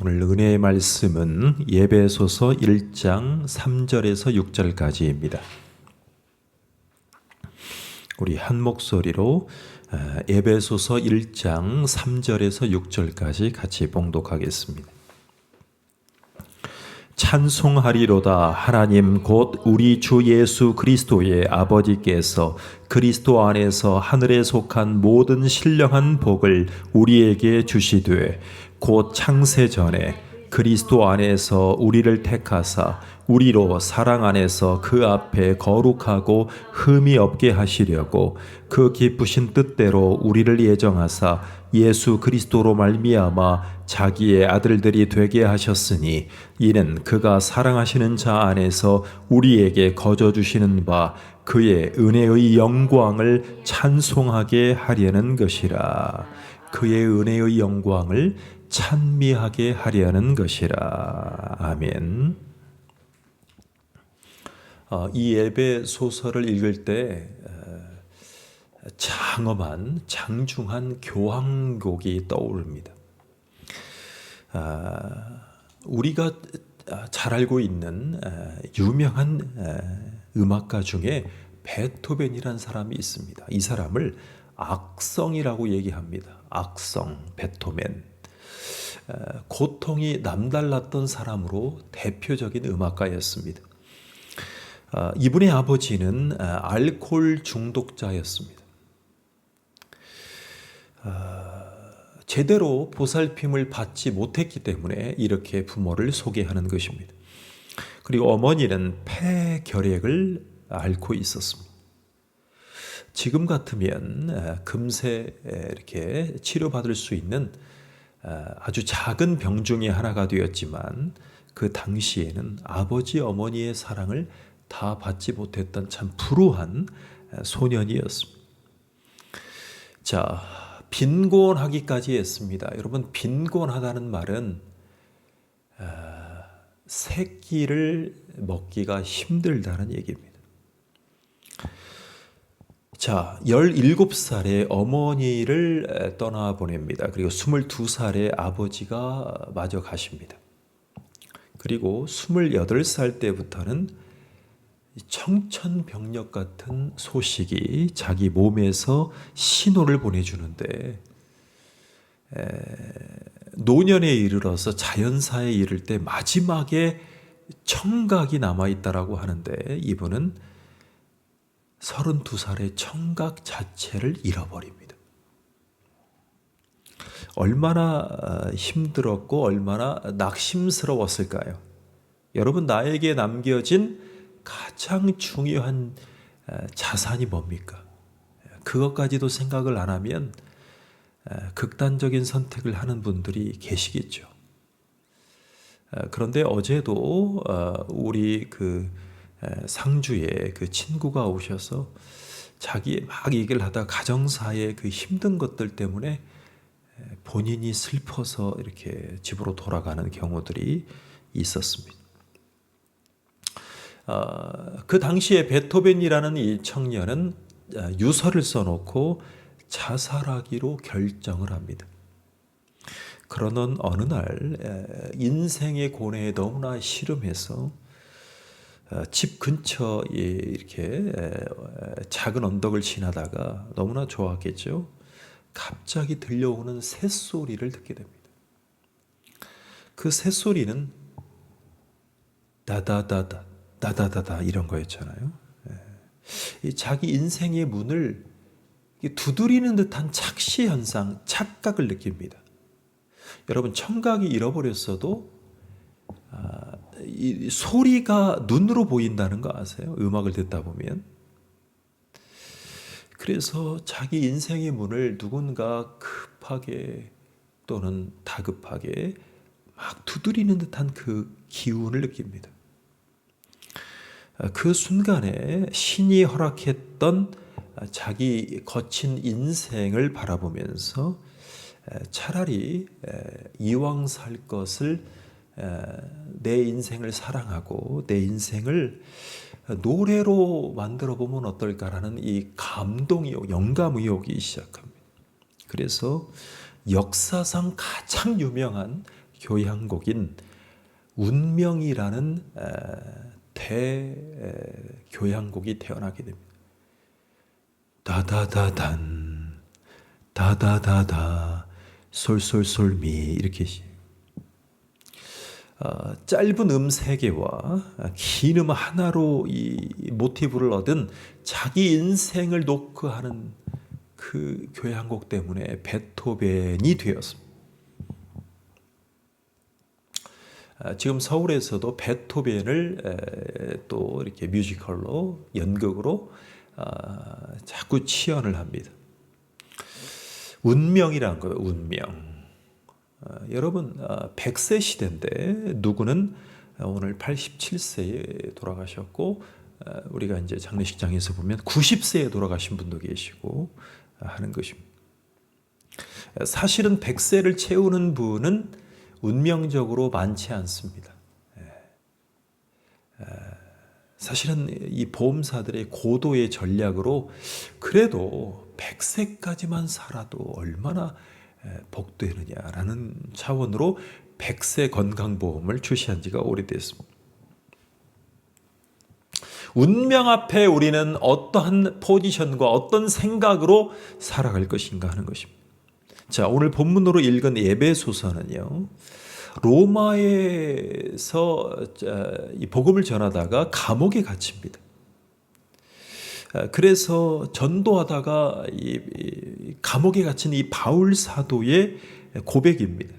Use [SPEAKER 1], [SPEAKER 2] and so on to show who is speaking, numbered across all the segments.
[SPEAKER 1] 오늘 은혜의 말씀은 에베소서 1장 3절에서 6절까지입니다. 우리 한 목소리로 에베소서 1장 3절에서 6절까지 같이 봉독하겠습니다. 찬송하리로다. 하나님 곧 우리 주 예수 그리스도의 아버지께서 그리스도 안에서 하늘에 속한 모든 신령한 복을 우리에게 주시되 곧 창세 전에 그리스도 안에서 우리를 택하사 우리로 사랑 안에서 그 앞에 거룩하고 흠이 없게 하시려고 그 기쁘신 뜻대로 우리를 예정하사 예수 그리스도로 말미암아 자기의 아들들이 되게 하셨으니 이는 그가 사랑하시는 자 안에서 우리에게 거저 주시는 바 그의 은혜의 영광을 찬송하게 하려는 것이라. 그의 은혜의 영광을 찬미하게 하려는 것이라. 아멘. 이 에베소서를 읽을 때 장엄한 장중한 교향곡이 떠오릅니다. 우리가 잘 알고 있는 유명한 음악가 중에 베토벤이라는 사람이 있습니다. 이 사람을 악성이라고 얘기합니다. 악성, 베토벤. 고통이 남달랐던 사람으로 대표적인 음악가였습니다. 이분의 아버지는 알코올 중독자였습니다. 제대로 보살핌을 받지 못했기 때문에 이렇게 부모를 소개하는 것입니다. 그리고 어머니는 폐결핵을 앓고 있었습니다. 지금 같으면 금세 이렇게 치료받을 수 있는 아주 작은 병 중에 하나가 되었지만 그 당시에는 아버지 어머니의 사랑을 다 받지 못했던 참 불우한 소년이었습니다. 자, 빈곤하기까지 했습니다. 여러분, 빈곤하다는 말은 세 끼를 먹기가 힘들다는 얘기입니다. 자, 17살에 어머니를 떠나보냅니다. 그리고 22살에 아버지가 마저 가십니다. 그리고 28살 때부터는 청천벽력 같은 소식이 자기 몸에서 신호를 보내주는데 노년에 이르러서 자연사에 이를 때 마지막에 청각이 남아있다라고 하는데 이분은 32살에 청각 자체를 잃어버립니다. 얼마나 힘들었고 얼마나 낙심스러웠을까요? 여러분, 나에게 남겨진 가장 중요한 자산이 뭡니까? 그것까지도 생각을 안 하면 극단적인 선택을 하는 분들이 계시겠죠. 그런데 어제도 우리 그 상주에 그 친구가 오셔서 자기 막 얘기를 하다 가정사의 그 힘든 것들 때문에 본인이 슬퍼서 이렇게 집으로 돌아가는 경우들이 있었습니다. 그 당시에 베토벤이라는 이 청년은 유서를 써놓고 자살하기로 결정을 합니다. 그러던 어느 날 인생의 고뇌에 너무나 시름해서 집 근처에 이렇게 작은 언덕을 지나다가 너무나 좋았겠죠. 갑자기 들려오는 새소리를 듣게 됩니다. 그 새소리는 다다다다 다다다다 이런 거였잖아요. 자기 인생의 문을 두드리는 듯한 착시 현상, 착각을 느낍니다. 여러분, 청각이 잃어버렸어도 이 소리가 눈으로 보인다는 거 아세요? 음악을 듣다 보면. 그래서 자기 인생의 문을 누군가 급하게 또는 다급하게 막 두드리는 듯한 그 기운을 느낍니다. 그 순간에 신이 허락했던 자기 거친 인생을 바라보면서 차라리 이왕 살 것을 내 인생을 사랑하고 내 인생을 노래로 만들어 보면 어떨까라는 이 감동의욕, 영감의욕이 시작합니다. 그래서 역사상 가장 유명한 교향곡인 운명이라는 대교향곡이 태어나게 됩니다. 다다다단 다다다다 솔솔솔미 이렇게 짧은 음 3개와 긴 음 하나로 이 모티브를 얻은 자기 인생을 노크하는 그 교향곡 때문에 베토벤이 되었습니다. 지금 서울에서도 베토벤을 또 이렇게 뮤지컬로 연극으로 자꾸 치연을 합니다. 운명이란 거예요. 운명. 여러분 100세 시대인데 누구는 오늘 87세에 돌아가셨고 우리가 이제 장례식장에서 보면 90세에 돌아가신 분도 계시고 하는 것입니다. 사실은 100세를 채우는 분은 운명적으로 많지 않습니다. 사실은 이 보험사들의 고도의 전략으로 그래도 100세까지만 살아도 얼마나 복되느냐라는 차원으로 100세 건강보험을 출시한 지가 오래됐습니다. 운명 앞에 우리는 어떠한 포지션과 어떤 생각으로 살아갈 것인가 하는 것입니다. 자, 오늘 본문으로 읽은 에베소서는요, 로마에서 이 복음을 전하다가 감옥에 갇힙니다. 그래서 전도하다가 이 감옥에 갇힌 이 바울 사도의 고백입니다.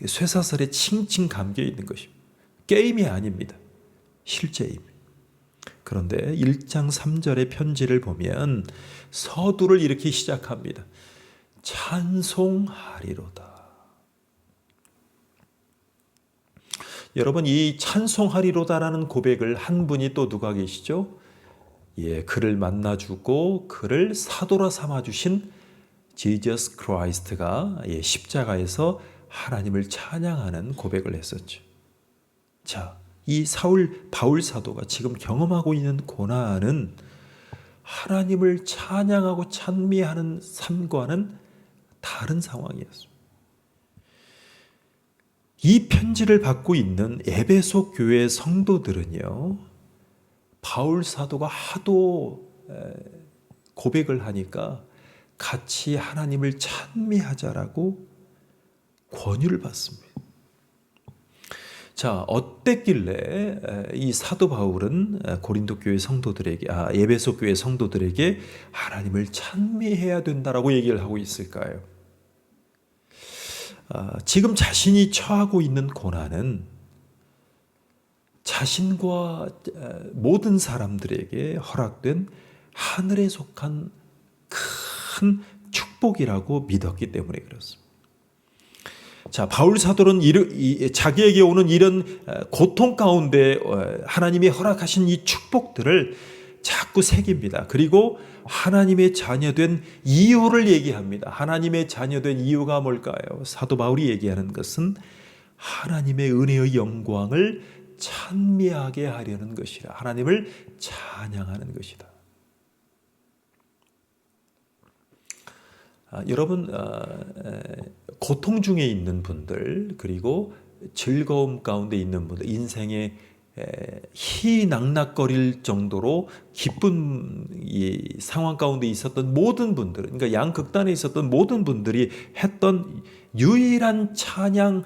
[SPEAKER 1] 쇠사슬에 칭칭 감겨 있는 것입니다. 게임이 아닙니다. 실제입니다. 그런데 1장 3절의 편지를 보면 서두를 이렇게 시작합니다. 찬송하리로다. 여러분, 이 찬송하리로다라는 고백을 한 분이 또 누가 계시죠? 예, 그를 만나주고 그를 사도라 삼아주신 지저스 크라이스트가 십자가에서 하나님을 찬양하는 고백을 했었죠. 자, 이 바울 사도가 지금 경험하고 있는 고난은 하나님을 찬양하고 찬미하는 삶과는 다른 상황이었습니다. 이 편지를 받고 있는 에베소 교회 성도들은요, 바울 사도가 하도 고백을 하니까 같이 하나님을 찬미하자라고 권유를 받습니다. 자, 어땠길래 이 사도 바울은 고린도 교회 성도들에게, 에베소 교회 성도들에게 하나님을 찬미해야 된다라고 얘기를 하고 있을까요? 지금 자신이 처하고 있는 고난은 자신과 모든 사람들에게 허락된 하늘에 속한 큰 축복이라고 믿었기 때문에 그렇습니다. 자, 바울 사도는 자기에게 오는 이런 고통 가운데 하나님이 허락하신 이 축복들을 자꾸 새깁니다. 그리고 하나님의 자녀된 이유를 얘기합니다. 하나님의 자녀된 이유가 뭘까요? 사도 바울이 얘기하는 것은 하나님의 은혜의 영광을 찬미하게 하려는 것이라. 하나님을 찬양하는 것이다. 여러분, 고통 중에 있는 분들, 그리고 즐거움 가운데 있는 분들, 인생에 희낙낙거릴 정도로 기쁜 이 상황 가운데 있었던 모든 분들, 그러니까 양극단에 있었던 모든 분들이 했던 유일한 찬양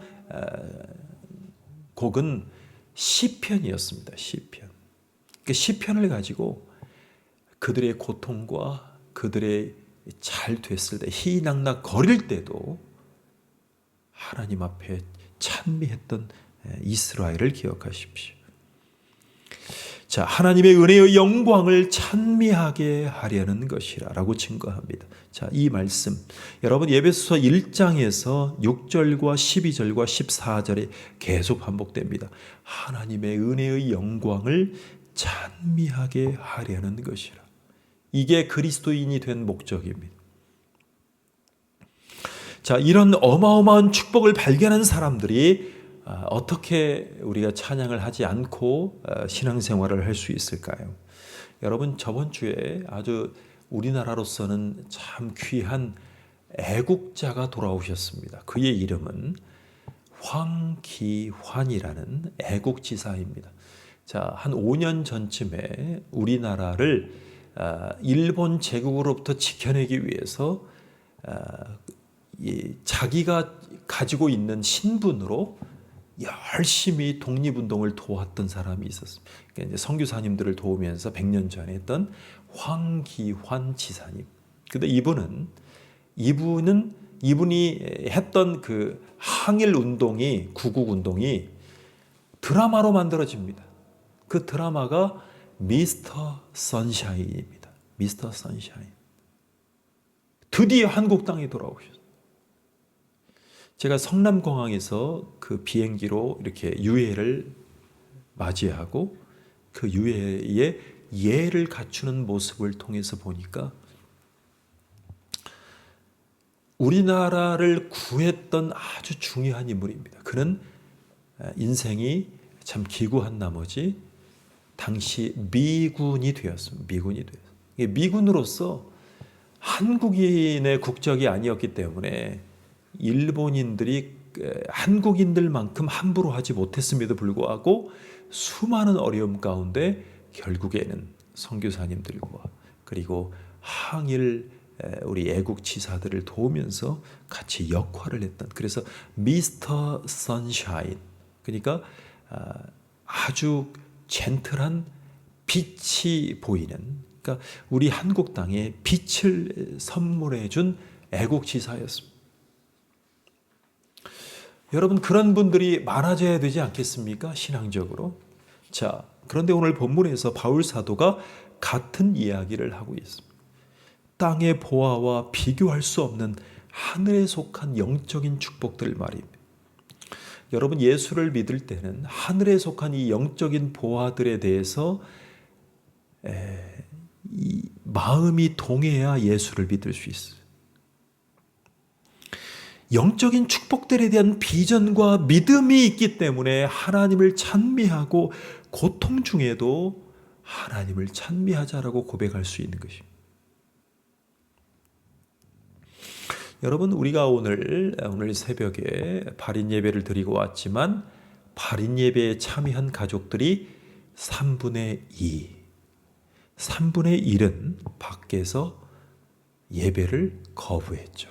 [SPEAKER 1] 곡은 시편이었습니다. 시편. 그 시편을 가지고 그들의 고통과 그들의 잘 됐을 때, 희낙낙 거릴 때도 하나님 앞에 찬미했던 이스라엘을 기억하십시오. 자, 하나님의 은혜의 영광을 찬미하게 하려는 것이라고 증거합니다. 자, 이 말씀 여러분 에베소서 1장에서 6절과 12절과 14절에 계속 반복됩니다. 하나님의 은혜의 영광을 찬미하게 하려는 것이라. 이게 그리스도인이 된 목적입니다. 자, 이런 어마어마한 축복을 발견한 사람들이 어떻게 우리가 찬양을 하지 않고 신앙생활을 할 수 있을까요? 여러분, 저번 주에 아주 우리나라로서는 참 귀한 애국자가 돌아오셨습니다. 그의 이름은 황기환이라는 애국지사입니다. 자, 한 5년 전쯤에 우리나라를 일본 제국으로부터 지켜내기 위해서 자기가 가지고 있는 신분으로 열심히 독립운동을 도왔던 사람이 있었습니다. 그러니까 이제 선교사님들을 도우면서 100년 전에 했던 황기환 지사님. 근데 이분이 했던 그 항일 운동이, 구국 운동이 드라마로 만들어집니다. 그 드라마가 미스터 선샤인입니다. 미스터 선샤인. 드디어 한국 땅에 돌아오셨어요. 제가 성남공항에서 그 비행기로 이렇게 유해를 맞이하고 그 유해의 예를 갖추는 모습을 통해서 보니까 우리나라를 구했던 아주 중요한 인물입니다. 그는 인생이 참 기구한 나머지 당시 미군이 되었습니다. 미군으로서 한국인의 국적이 아니었기 때문에 일본인들이 한국인들만큼 함부로 하지 못했음에도 불구하고 수많은 어려움 가운데 결국에는 선교사님들과 그리고 항일 우리 애국지사들을 도우면서 같이 역할을 했던, 그래서 미스터 선샤인, 그러니까 아주 젠틀한 빛이 보이는, 그러니까 우리 한국 땅에 빛을 선물해 준 애국지사였습니다. 여러분, 그런 분들이 많아져야 되지 않겠습니까? 신앙적으로. 자, 그런데 오늘 본문에서 바울 사도가 같은 이야기를 하고 있습니다. 땅의 보화와 비교할 수 없는 하늘에 속한 영적인 축복들 말입니다. 여러분, 예수를 믿을 때는 하늘에 속한 이 영적인 보화들에 대해서 이 마음이 동해야 예수를 믿을 수 있어요. 영적인 축복들에 대한 비전과 믿음이 있기 때문에 하나님을 찬미하고 고통 중에도 하나님을 찬미하자라고 고백할 수 있는 것입니다. 여러분, 우리가 오늘 새벽에 발인 예배를 드리고 왔지만 발인 예배에 참여한 가족들이 3분의 1은 밖에서 예배를 거부했죠.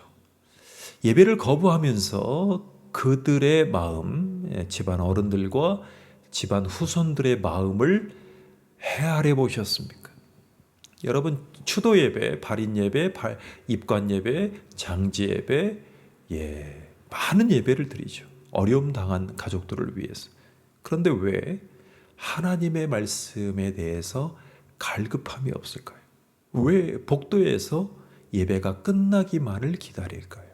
[SPEAKER 1] 예배를 거부하면서 그들의 마음, 집안 어른들과 집안 후손들의 마음을 헤아려 보셨습니까? 여러분, 추도 예배, 발인 예배, 입관 예배, 장지 예배, 많은 예배를 드리죠. 어려움 당한 가족들을 위해서. 그런데 왜 하나님의 말씀에 대해서 갈급함이 없을까요? 왜 복도에서 예배가 끝나기만을 기다릴까요?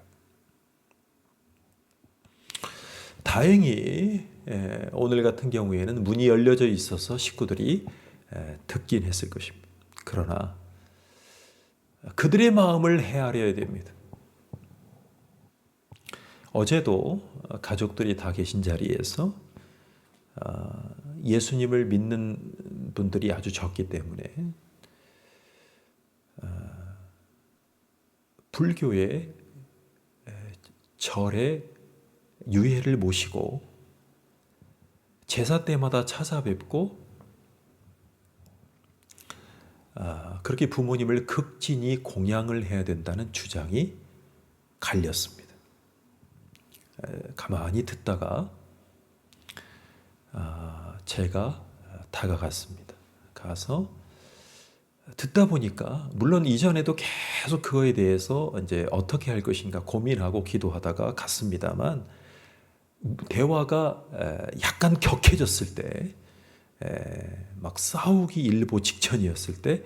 [SPEAKER 1] 다행히 오늘 같은 경우에는 문이 열려져 있어서 식구들이 듣긴 했을 것입니다. 그러나 그들의 마음을 헤아려야 됩니다. 어제도 가족들이 다 계신 자리에서 예수님을 믿는 분들이 아주 적기 때문에 불교의 절에 유해를 모시고 제사 때마다 찾아뵙고 그렇게 부모님을 극진히 공양을 해야 된다는 주장이 갈렸습니다. 가만히 듣다가 제가 다가갔습니다. 가서 듣다 보니까 물론 이전에도 계속 그거에 대해서 이제 어떻게 할 것인가 고민하고 기도하다가 갔습니다만 대화가 약간 격해졌을 때, 막 싸우기 일보 직전이었을 때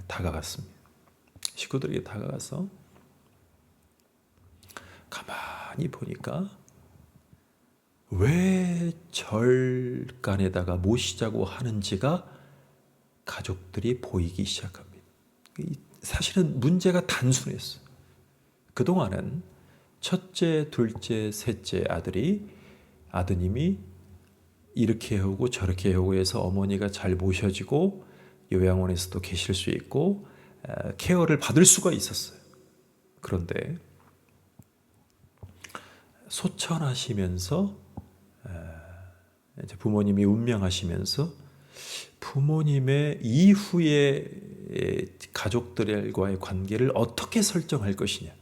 [SPEAKER 1] 다가갔습니다. 식구들에게 다가가서 가만히 보니까 왜 절간에다가 모시자고 하는지가 가족들이 보이기 시작합니다. 사실은 문제가 단순했어요. 그동안은 첫째, 둘째, 셋째 아드님이 이렇게 해오고 저렇게 해오고 해서 어머니가 잘 모셔지고 요양원에서도 계실 수 있고 케어를 받을 수가 있었어요. 그런데 소천하시면서 이제 부모님이 운명하시면서 부모님의 이후의 가족들과의 관계를 어떻게 설정할 것이냐.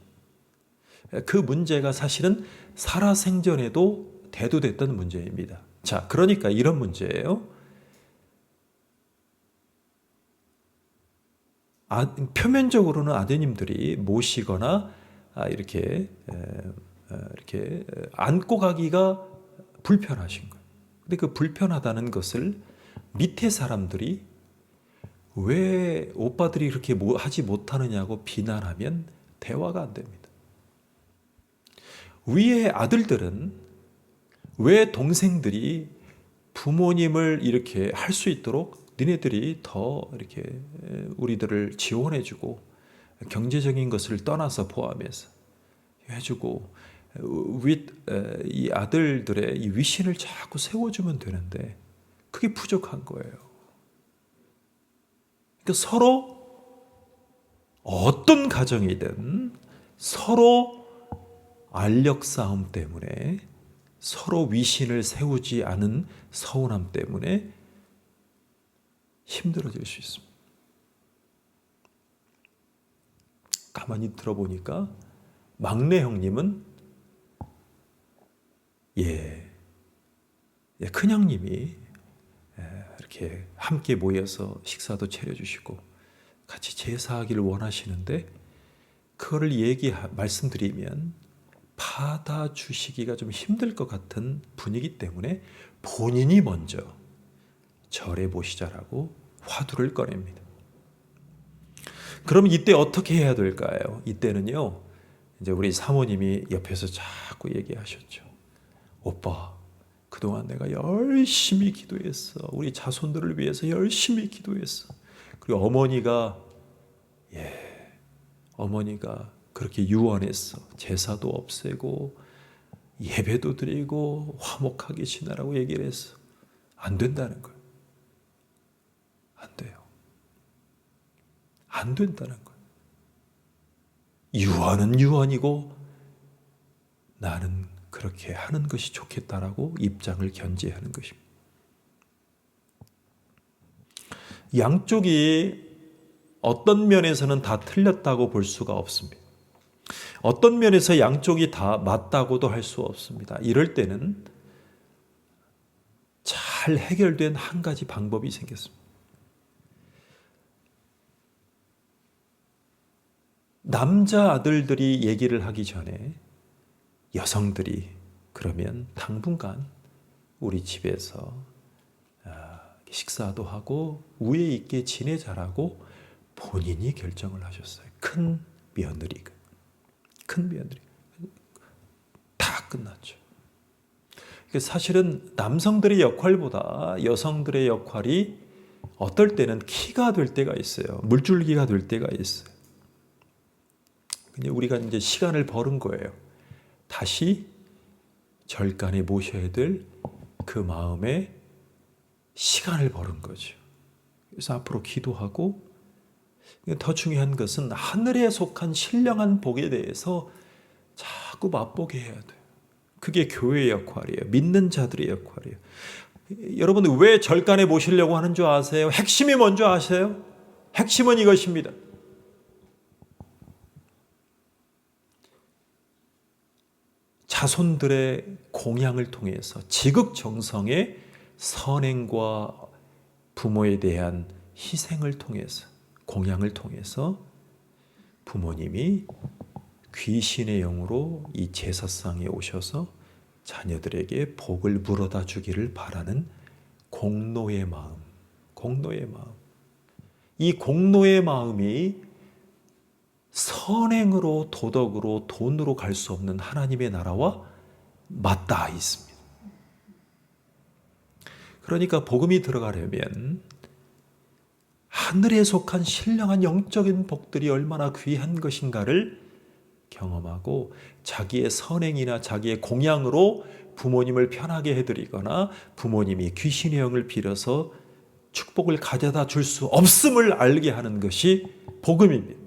[SPEAKER 1] 그 문제가 사실은 살아생전에도 대두됐던 문제입니다. 자, 그러니까 이런 문제예요. 표면적으로는 아드님들이 모시거나 이렇게 안고 가기가 불편하신 거예요. 근데 그 불편하다는 것을 밑에 사람들이 왜 오빠들이 그렇게 하지 못하느냐고 비난하면 대화가 안 됩니다. 위의 아들들은 왜 동생들이 부모님을 이렇게 할 수 있도록 니네들이 더 이렇게 우리들을 지원해주고 경제적인 것을 떠나서 포함해서 해주고 이 아들들의 이 위신을 자꾸 세워주면 되는데 그게 부족한 거예요. 그러니까 서로 어떤 가정이든 서로 알력 싸움 때문에 서로 위신을 세우지 않은 서운함 때문에 힘들어질 수 있습니다. 가만히 들어보니까 막내 형님은 큰 형님이 이렇게 함께 모여서 식사도 차려주시고 같이 제사하기를 원하시는데 그거를 말씀드리면 받아주시기가 좀 힘들 것 같은 분위기 때문에 본인이 먼저 절해 보시자라고 화두를 꺼냅니다. 그럼 이때 어떻게 해야 될까요? 이때는요, 이제 우리 사모님이 옆에서 자꾸 얘기하셨죠. 오빠, 그동안 내가 열심히 기도했어. 우리 자손들을 위해서 열심히 기도했어. 그리고 어머니가 그렇게 유언했어. 제사도 없애고 예배도 드리고 화목하게 지내라고 얘기를 했어. 안 된다는 거예요. 안 돼요. 안 된다는 거예요. 유언은 유언이고 나는 그렇게 하는 것이 좋겠다라고 입장을 견지하는 것입니다. 양쪽이 어떤 면에서는 다 틀렸다고 볼 수가 없습니다. 어떤 면에서 양쪽이 다 맞다고도 할 수 없습니다. 이럴 때는 잘 해결된 한 가지 방법이 생겼습니다. 남자 아들들이 얘기를 하기 전에 여성들이 그러면 당분간 우리 집에서 식사도 하고 우애 있게 지내자라고 본인이 결정을 하셨어요. 큰 며느리가. 다 끝났죠. 사실은 남성들의 역할보다 여성들의 역할이 어떨 때는 키가 될 때가 있어요. 물줄기가 될 때가 있어요. 근데 우리가 이제 시간을 벌은 거예요. 다시 절간에 모셔야 될 그 마음에 시간을 벌은 거죠. 그래서 앞으로 기도하고 더 중요한 것은 하늘에 속한 신령한 복에 대해서 자꾸 맛보게 해야 돼요. 그게 교회의 역할이에요. 믿는 자들의 역할이에요. 여러분 왜 절간에 모시려고 하는 줄 아세요? 핵심이 뭔지 아세요? 핵심은 이것입니다. 자손들의 공양을 통해서 지극정성의 선행과 부모에 대한 희생을 통해서 공양을 통해서 부모님이 귀신의 영으로 이 제사상에 오셔서 자녀들에게 복을 물어다 주기를 바라는 공노의 마음. 이 공노의 마음이 선행으로 도덕으로 돈으로 갈 수 없는 하나님의 나라와 맞닿아 있습니다. 그러니까 복음이 들어가려면 하늘에 속한 신령한 영적인 복들이 얼마나 귀한 것인가를 경험하고 자기의 선행이나 자기의 공양으로 부모님을 편하게 해드리거나 부모님이 귀신의 영을 빌어서 축복을 가져다 줄 수 없음을 알게 하는 것이 복음입니다.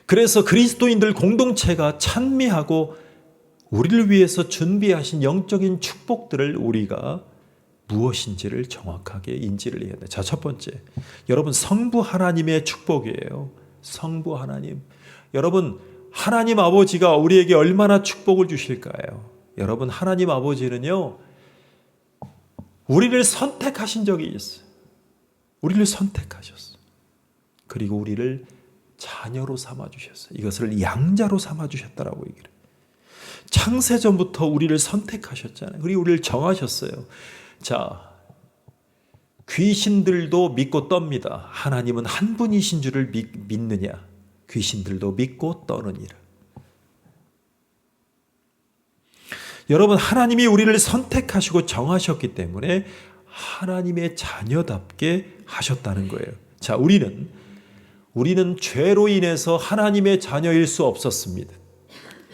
[SPEAKER 1] 그래서 그리스도인들 공동체가 찬미하고 우리를 위해서 준비하신 영적인 축복들을 우리가 무엇인지를 정확하게 인지를 해야 돼. 자, 첫 번째. 여러분, 성부 하나님의 축복이에요. 성부 하나님. 여러분, 하나님 아버지가 우리에게 얼마나 축복을 주실까요? 여러분, 하나님 아버지는요, 우리를 선택하신 적이 있어요. 우리를 선택하셨어요. 그리고 우리를 자녀로 삼아주셨어요. 이것을 양자로 삼아주셨다라고 얘기를. 창세전부터 우리를 선택하셨잖아요. 그리고 우리를 정하셨어요. 자, 귀신들도 믿고 떱니다. 하나님은 한 분이신 줄을 믿느냐? 귀신들도 믿고 떠느니라. 여러분, 하나님이 우리를 선택하시고 정하셨기 때문에 하나님의 자녀답게 하셨다는 거예요. 자, 우리는 죄로 인해서 하나님의 자녀일 수 없었습니다.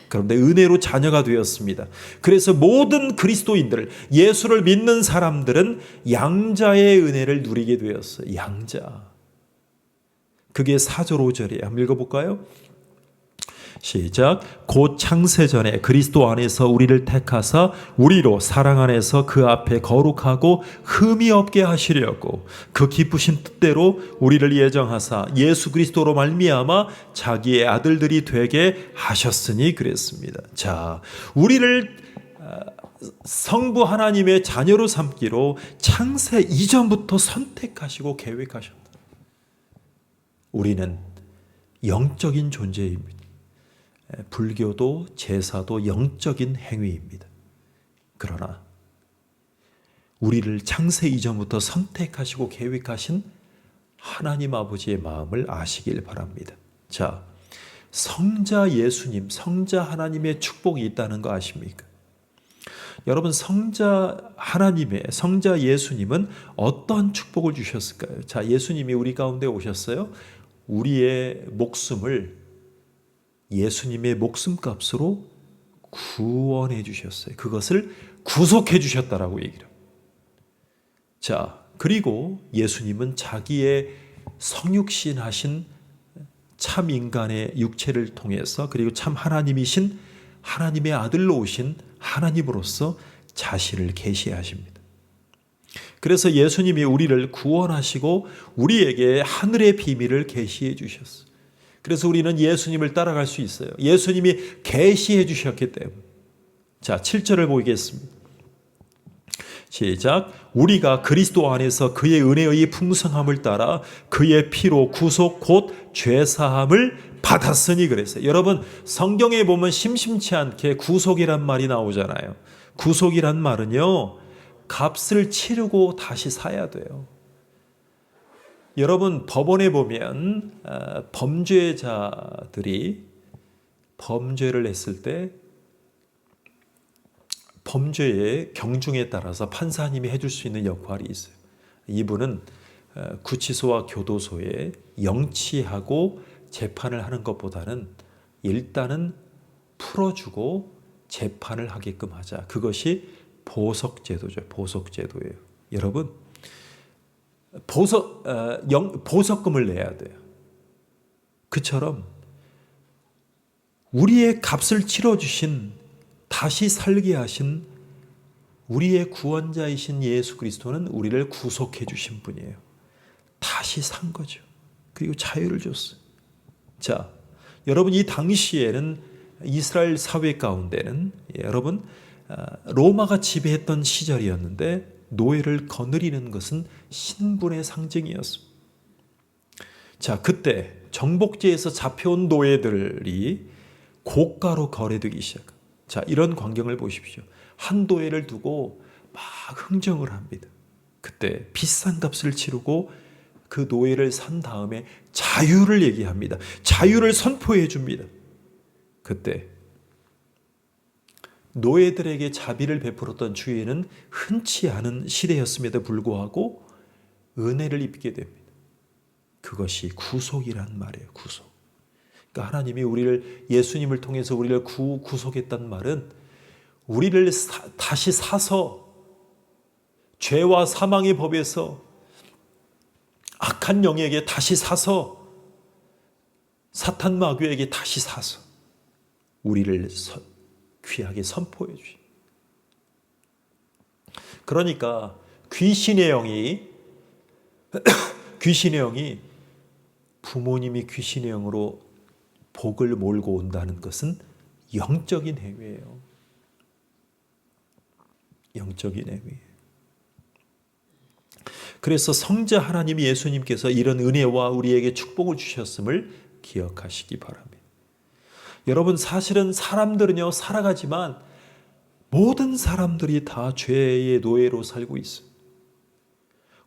[SPEAKER 1] 그런데 은혜로 자녀가 되었습니다. 그래서 모든 그리스도인들, 예수를 믿는 사람들은 양자의 은혜를 누리게 되었어요. 양자. 그게 4절 5절이에요. 한번 읽어볼까요? 시작. 곧 창세전에 그리스도 안에서 우리를 택하사 우리로 사랑 안에서 그 앞에 거룩하고 흠이 없게 하시려고 그 기쁘신 뜻대로 우리를 예정하사 예수 그리스도로 말미암아 자기의 아들들이 되게 하셨으니 그랬습니다. 자, 우리를 성부 하나님의 자녀로 삼기로 창세 이전부터 선택하시고 계획하셨다. 우리는 영적인 존재입니다. 불교도 제사도 영적인 행위입니다. 그러나 우리를 창세 이전부터 선택하시고 계획하신 하나님 아버지의 마음을 아시길 바랍니다. 자, 성자 예수님, 성자 하나님의 축복이 있다는 거 아십니까? 여러분, 성자 예수님은 어떤 축복을 주셨을까요? 자, 예수님이 우리 가운데 오셨어요. 우리의 목숨을 예수님의 목숨값으로 구원해 주셨어요. 그것을 구속해 주셨다라고 얘기를. 자, 그리고 예수님은 자기의 성육신 하신 참 인간의 육체를 통해서, 그리고 참 하나님이신 하나님의 아들로 오신 하나님으로서 자신을 계시하십니다. 그래서 예수님이 우리를 구원하시고 우리에게 하늘의 비밀을 계시해 주셨어요. 그래서 우리는 예수님을 따라갈 수 있어요. 예수님이 계시해 주셨기 때문에. 자, 7절을 보겠습니다. 시작. 우리가 그리스도 안에서 그의 은혜의 풍성함을 따라 그의 피로 구속 곧 죄사함을 받았으니 그랬어요. 여러분, 성경에 보면 심심치 않게 구속이란 말이 나오잖아요. 구속이란 말은요, 값을 치르고 다시 사야 돼요. 여러분, 법원에 보면 범죄자들이 범죄를 했을 때 범죄의 경중에 따라서 판사님이 해줄 수 있는 역할이 있어요. 이분은 구치소와 교도소에 영치하고 재판을 하는 것보다는 일단은 풀어주고 재판을 하게끔 하자. 그것이 보석제도죠. 보석제도예요. 여러분, 보석금을 내야 돼요. 그처럼 우리의 값을 치러주신, 다시 살게 하신 우리의 구원자이신 예수 그리스도는 우리를 구속해 주신 분이에요. 다시 산 거죠. 그리고 자유를 줬어요. 자, 여러분, 이 당시에는 이스라엘 사회 가운데는 여러분 로마가 지배했던 시절이었는데 노예를 거느리는 것은 신분의 상징이었습니다. 자, 그때 정복지에서 잡혀온 노예들이 고가로 거래되기 시작합니다. 자, 이런 광경을 보십시오. 한 노예를 두고 막 흥정을 합니다. 그때 비싼 값을 치르고 그 노예를 산 다음에 자유를 얘기합니다. 자유를 선포해 줍니다. 그때 노예들에게 자비를 베풀었던 주인은 흔치 않은 시대였음에도 불구하고 은혜를 입게 됩니다. 그것이 구속이란 말이에요. 구속. 그러니까 하나님이 우리를, 예수님을 통해서 우리를 구속했단 말은 우리를 다시 사서 죄와 사망의 법에서 악한 영에게 다시 사서 사탄 마귀에게 다시 사서 우리를 귀하게 선포해 주시. 그러니까 귀신의 영이 부모님이 귀신의 영으로 복을 몰고 온다는 것은 영적인 행위예요. 영적인 행위예요. 그래서 성자 하나님 예수님께서 이런 은혜와 우리에게 축복을 주셨음을 기억하시기 바랍니다. 여러분, 사실은 사람들은요, 살아가지만 모든 사람들이 다 죄의 노예로 살고 있어요.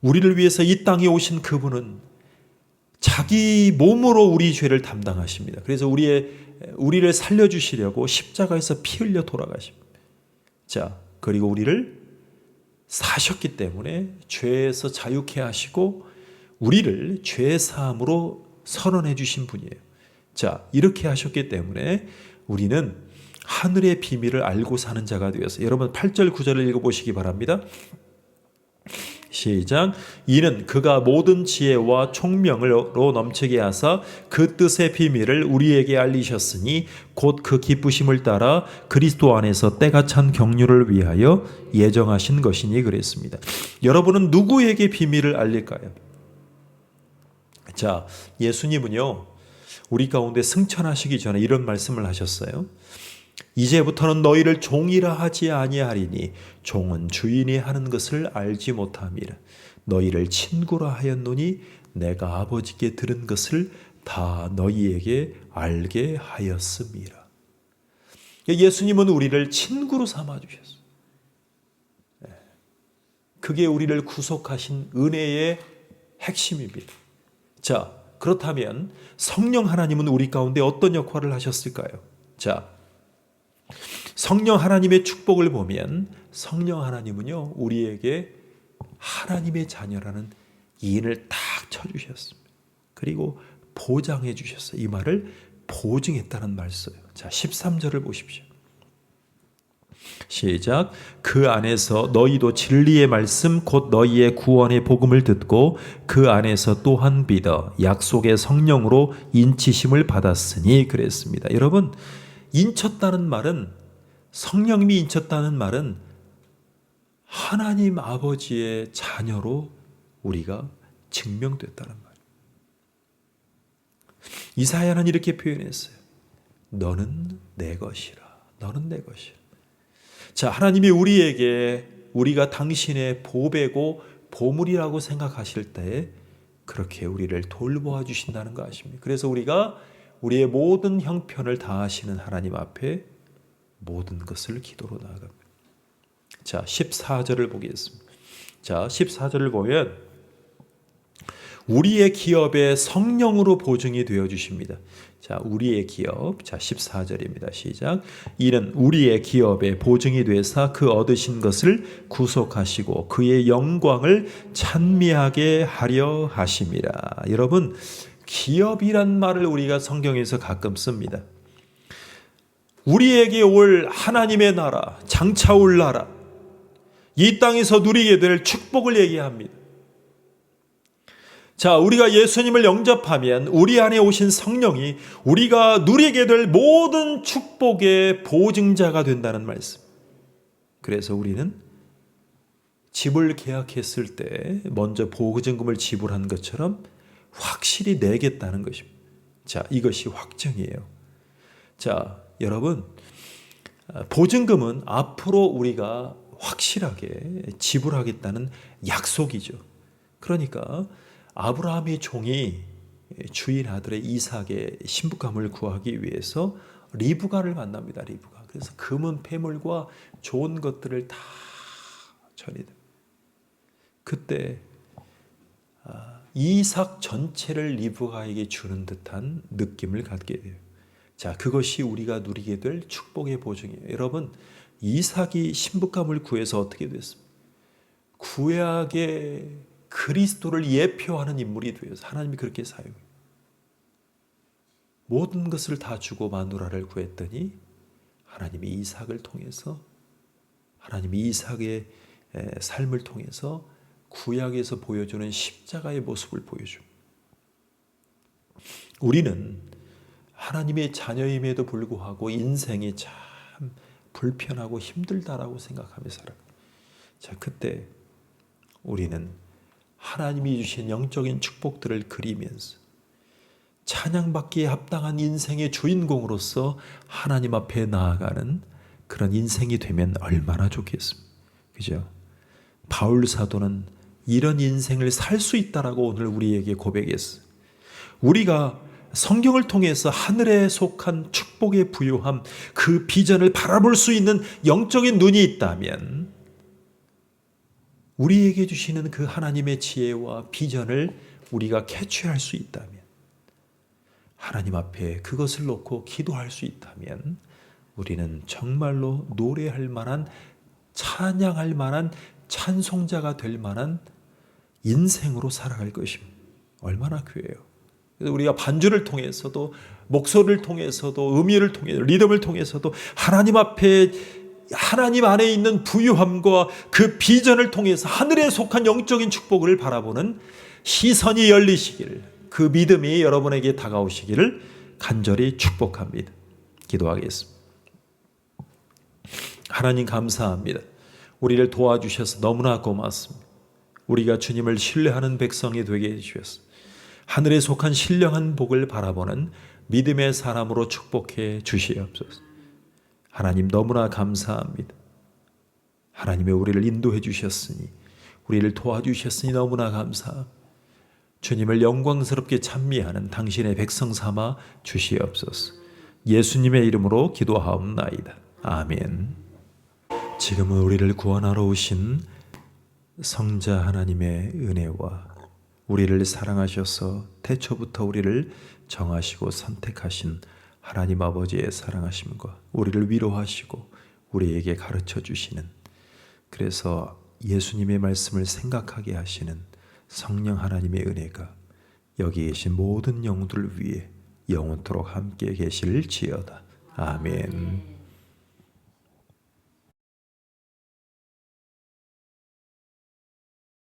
[SPEAKER 1] 우리를 위해서 이 땅에 오신 그분은 자기 몸으로 우리 죄를 담당하십니다. 그래서 우리를 살려주시려고 십자가에서 피 흘려 돌아가십니다. 자, 그리고 우리를 사셨기 때문에 죄에서 자유케 하시고 우리를 죄 사함으로 선언해 주신 분이에요. 자, 이렇게 하셨기 때문에 우리는 하늘의 비밀을 알고 사는 자가 되어서, 여러분 8절 9절을 읽어보시기 바랍니다. 시작. 이는 그가 모든 지혜와 총명으로 넘치게 하사 그 뜻의 비밀을 우리에게 알리셨으니 곧 그 기쁘심을 따라 그리스도 안에서 때가 찬 경륜을 위하여 예정하신 것이니 그랬습니다. 여러분은 누구에게 비밀을 알릴까요? 자, 예수님은요, 우리 가운데 승천하시기 전에 이런 말씀을 하셨어요. 이제부터는 너희를 종이라 하지 아니하리니 종은 주인이 하는 것을 알지 못함이라. 너희를 친구라 하였노니 내가 아버지께 들은 것을 다 너희에게 알게 하였음이라. 예수님은 우리를 친구로 삼아 주셨어요. 그게 우리를 구속하신 은혜의 핵심입니다. 자, 그렇다면 성령 하나님은 우리 가운데 어떤 역할을 하셨을까요? 자, 성령 하나님의 축복을 보면 성령 하나님은요, 우리에게 하나님의 자녀라는 이인을 딱 쳐주셨습니다. 그리고 보장해 주셨어요. 이 말을 보증했다는 말 써요. 자, 13절을 보십시오. 시작. 그 안에서 너희도 진리의 말씀 곧 너희의 구원의 복음을 듣고 그 안에서 또한 믿어 약속의 성령으로 인치심을 받았으니 그랬습니다. 여러분, 인쳤다는 말은, 성령님이 인쳤다는 말은 하나님 아버지의 자녀로 우리가 증명됐다는 말. 이사야는 이렇게 표현했어요. 너는 내 것이라. 너는 내 것이라. 자, 하나님이 우리에게 우리가 당신의 보배고 보물이라고 생각하실 때 그렇게 우리를 돌보아 주신다는 거 아십니까? 그래서 우리가 우리의 모든 형편을 다하시는 하나님 앞에 모든 것을 기도로 나아갑니다. 자, 14절을 보겠습니다. 자, 14절을 보면 우리의 기업에 성령으로 보증이 되어 주십니다. 자, 우리의 기업. 자, 14절입니다. 시작. 이는 우리의 기업에 보증이 되사 그 얻으신 것을 구속하시고 그의 영광을 찬미하게 하려 하심이라. 여러분, 기업이란 말을 우리가 성경에서 가끔 씁니다. 우리에게 올 하나님의 나라, 장차올 나라, 이 땅에서 누리게 될 축복을 얘기합니다. 자, 우리가 예수님을 영접하면 우리 안에 오신 성령이 우리가 누리게 될 모든 축복의 보증자가 된다는 말씀. 그래서 우리는 집을 계약했을 때 먼저 보증금을 지불한 것처럼 확실히 내겠다는 것입니다. 자, 이것이 확정이에요. 자, 여러분, 보증금은 앞으로 우리가 확실하게 지불하겠다는 약속이죠. 그러니까 아브라함의 종이 주인 아들의 이삭의 신부감을 구하기 위해서 리브가를 만납니다. 리브가. 그래서 금은 폐물과 좋은 것들을 다 전해줍니다. 그때 이삭 전체를 리브가에게 주는 듯한 느낌을 갖게 돼요. 자, 그것이 우리가 누리게 될 축복의 보증이에요. 여러분, 이삭이 신부감을 구해서 어떻게 됐습니까? 구약의 그리스도를 예표하는 인물이 되어서 하나님이 그렇게 사용해요. 모든 것을 다 주고 마누라를 구했더니 하나님이 이삭을 통해서, 하나님이 이삭의 삶을 통해서 구약에서 보여주는 십자가의 모습을 보여줍니다. 우리는 하나님의 자녀임에도 불구하고 인생이 참 불편하고 힘들다라고 생각하며 살아요. 자, 그때 우리는 하나님이 주신 영적인 축복들을 그리면서 찬양받기에 합당한 인생의 주인공으로서 하나님 앞에 나아가는 그런 인생이 되면 얼마나 좋겠습니까? 그죠? 바울 사도는 이런 인생을 살 수 있다라고 오늘 우리에게 고백했어요. 우리가 성경을 통해서 하늘에 속한 축복의 부요함, 그 비전을 바라볼 수 있는 영적인 눈이 있다면 우리에게 주시는 그 하나님의 지혜와 비전을 우리가 캐치할 수 있다면, 하나님 앞에 그것을 놓고 기도할 수 있다면 우리는 정말로 노래할 만한, 찬양할 만한, 찬송자가 될 만한 인생으로 살아갈 것입니다. 얼마나 귀해요. 그래서 우리가 반주를 통해서도, 목소리를 통해서도, 음의를 통해서, 리듬을 통해서도 하나님 앞에, 하나님 안에 있는 부유함과 그 비전을 통해서 하늘에 속한 영적인 축복을 바라보는 시선이 열리시기를, 그 믿음이 여러분에게 다가오시기를 간절히 축복합니다. 기도하겠습니다. 하나님 감사합니다. 우리를 도와주셔서 너무나 고맙습니다. 우리가 주님을 신뢰하는 백성이 되게 해주셔서 하늘에 속한 신령한 복을 바라보는 믿음의 사람으로 축복해 주시옵소서. 하나님 너무나 감사합니다. 하나님의 우리를 인도해 주셨으니, 우리를 도와주셨으니 너무나 감사합니다. 주님을 영광스럽게 찬미하는 당신의 백성 삼아 주시옵소서. 예수님의 이름으로 기도하옵나이다. 아멘. 지금은 우리를 구원하러 오신 성자 하나님의 은혜와 우리를 사랑하셔서 태초부터 우리를 정하시고 선택하신 하나님 아버지의 사랑하심과 우리를 위로하시고 우리에게 가르쳐 주시는, 그래서 예수님의 말씀을 생각하게 하시는 성령 하나님의 은혜가 여기 계신 모든 영혼들을 위해 영원토록 함께 계실지어다. 아멘.